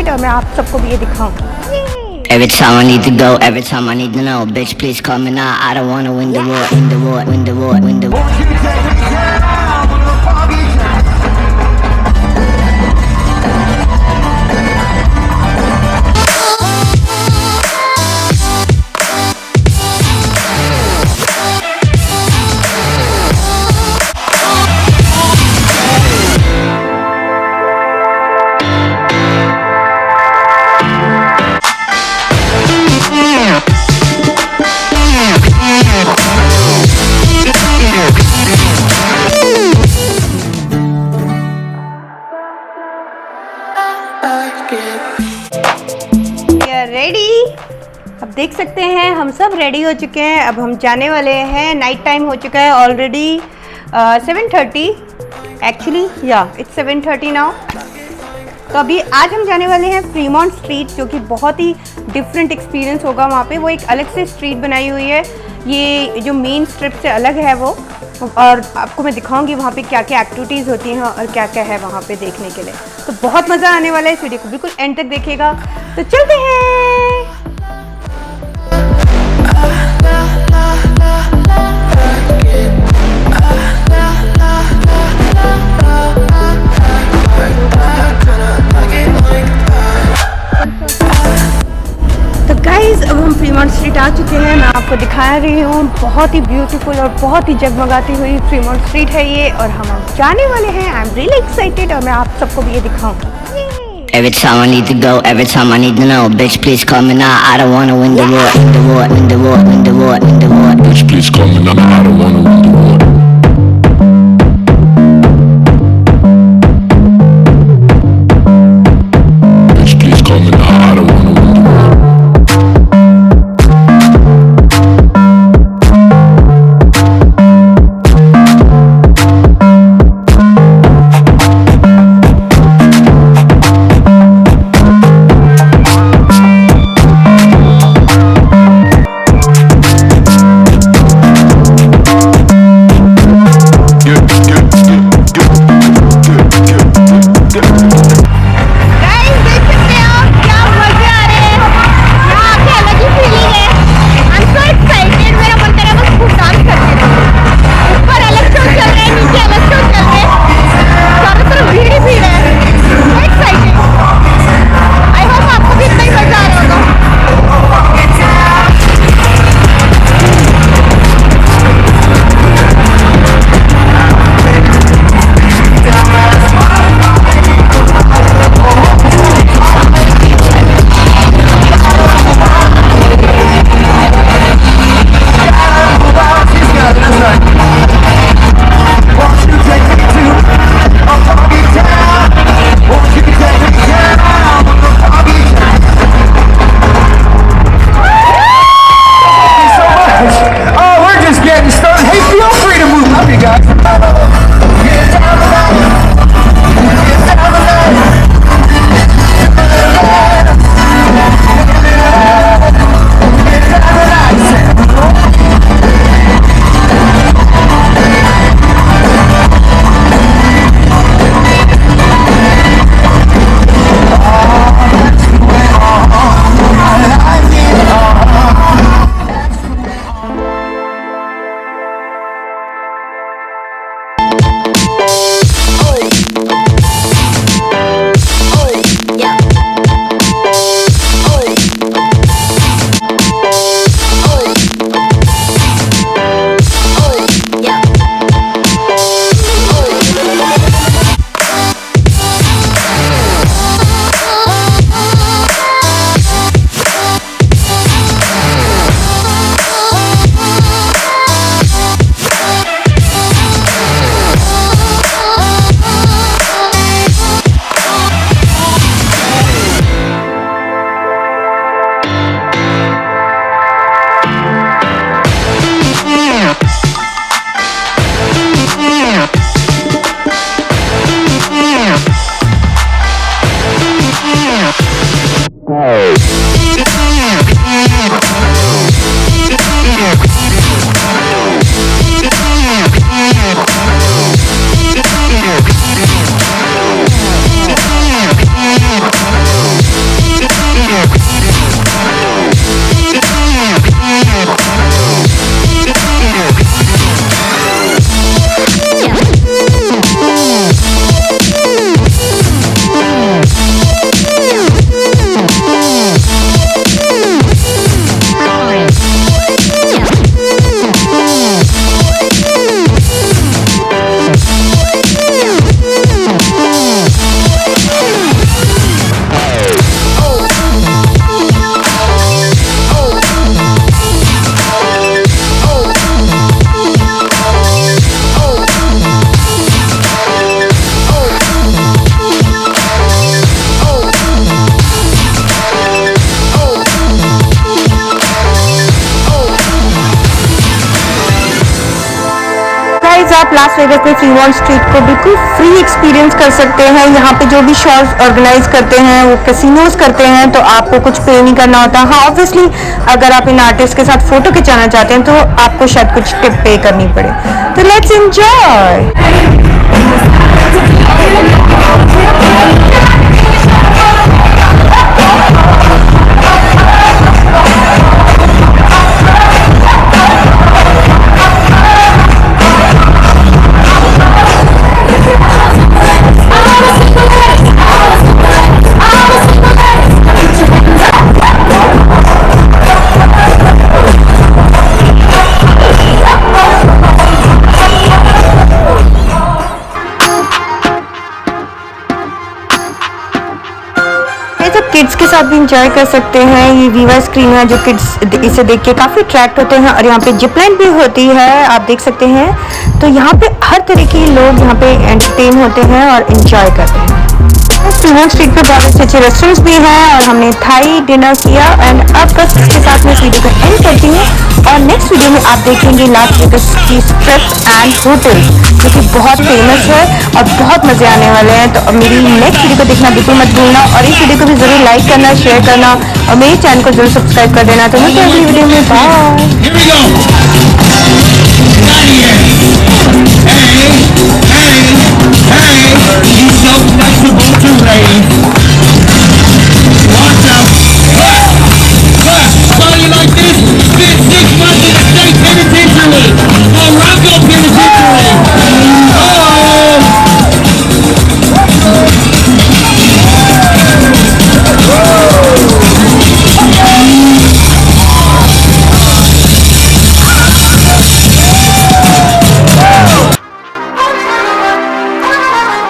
Excited और मैं आप सबको भी ये दिखाऊं। Every time I need to go, every time I need to know, bitch please call me now, I don't wanna win the war, win the war, win the war, win the war. Ready, अब देख सकते हैं हम सब ready हो चुके हैं। अब हम जाने वाले हैं, नाइट टाइम हो चुका है ऑलरेडी 7:30 एक्चुअली, या इट्स 7:30 नाउ। तो अभी आज हम जाने वाले हैं फ्रीमॉन्ट स्ट्रीट, जो कि बहुत ही डिफरेंट एक्सपीरियंस होगा वहाँ पे। वो एक अलग से स्ट्रीट बनाई हुई है, ये जो मेन स्ट्रिप से अलग है वो, और आपको मैं दिखाऊंगी वहाँ पे क्या क्या एक्टिविटीज़ होती हैं और क्या क्या है वहाँ पे देखने के लिए। तो बहुत मज़ा आने वाला है, इस वीडियो को बिल्कुल एंड तक देखिएगा। तो चलते हैं। तो गाइज अब हम फ्रीमॉन्ट स्ट्रीट आ चुके हैं। मैं आपको दिखा रही हूँ, बहुत ही ब्यूटीफुल और बहुत ही जगमगाती हुई फ्रीमॉन्ट स्ट्रीट है ये, और हम जाने वाले हैं। आई एम रियली एक्साइटेड और मैं आप सबको भी ये दिखाऊं। Every time I need to go, every time I need to know, bitch please call me now, I don't wanna win the war, win the war, win the war, win the war, win the war. Bitch please call me now, I don't wanna win the war. Bitch please call me now, I don't wanna win the war. आप Las Vegas में Fremont street को बिल्कुल free experience कर सकते हैं। यहाँ पे जो भी शोज ऑर्गेनाइज करते हैं वो कैसीनोज करते हैं, तो आपको कुछ पे नहीं करना होता। हाँ, ऑब्वियसली अगर आप इन आर्टिस्ट के साथ फोटो खिंचाना चाहते हैं तो आपको शायद कुछ टिप पे करनी पड़े। तो लेट्स एंजॉय। किड्स के साथ भी इंजॉय कर सकते हैं। ये वीवा स्क्रीन है जो किड्स इसे देख के काफ़ी अट्रैक्ट होते हैं, और यहाँ पे जिपलाइन भी होती है, आप देख सकते हैं। तो यहाँ पे हर तरह के लोग यहाँ पे एंटरटेन होते हैं और इंजॉय करते हैं। फ्रीमॉन्ट स्ट्रीट पे बहुत अच्छे अच्छे रेस्टोरेंट्स भी हैं, और हमने थाई डिनर किया। एंड अब बस इसके साथ में इस वीडियो को एंड करती हूँ, और नेक्स्ट वीडियो में आप देखेंगे लास वेगास की स्ट्रिप एंड होटल, जो कि बहुत फेमस है और बहुत मज़े आने वाले हैं। तो मेरी नेक्स्ट वीडियो को देखना बिल्कुल मत भूलना, और इस वीडियो को भी ज़रूर लाइक करना, शेयर करना, और मेरे चैनल को जरूर सब्सक्राइब कर देना। तो मिलते हैं अगली वीडियो में। बाय।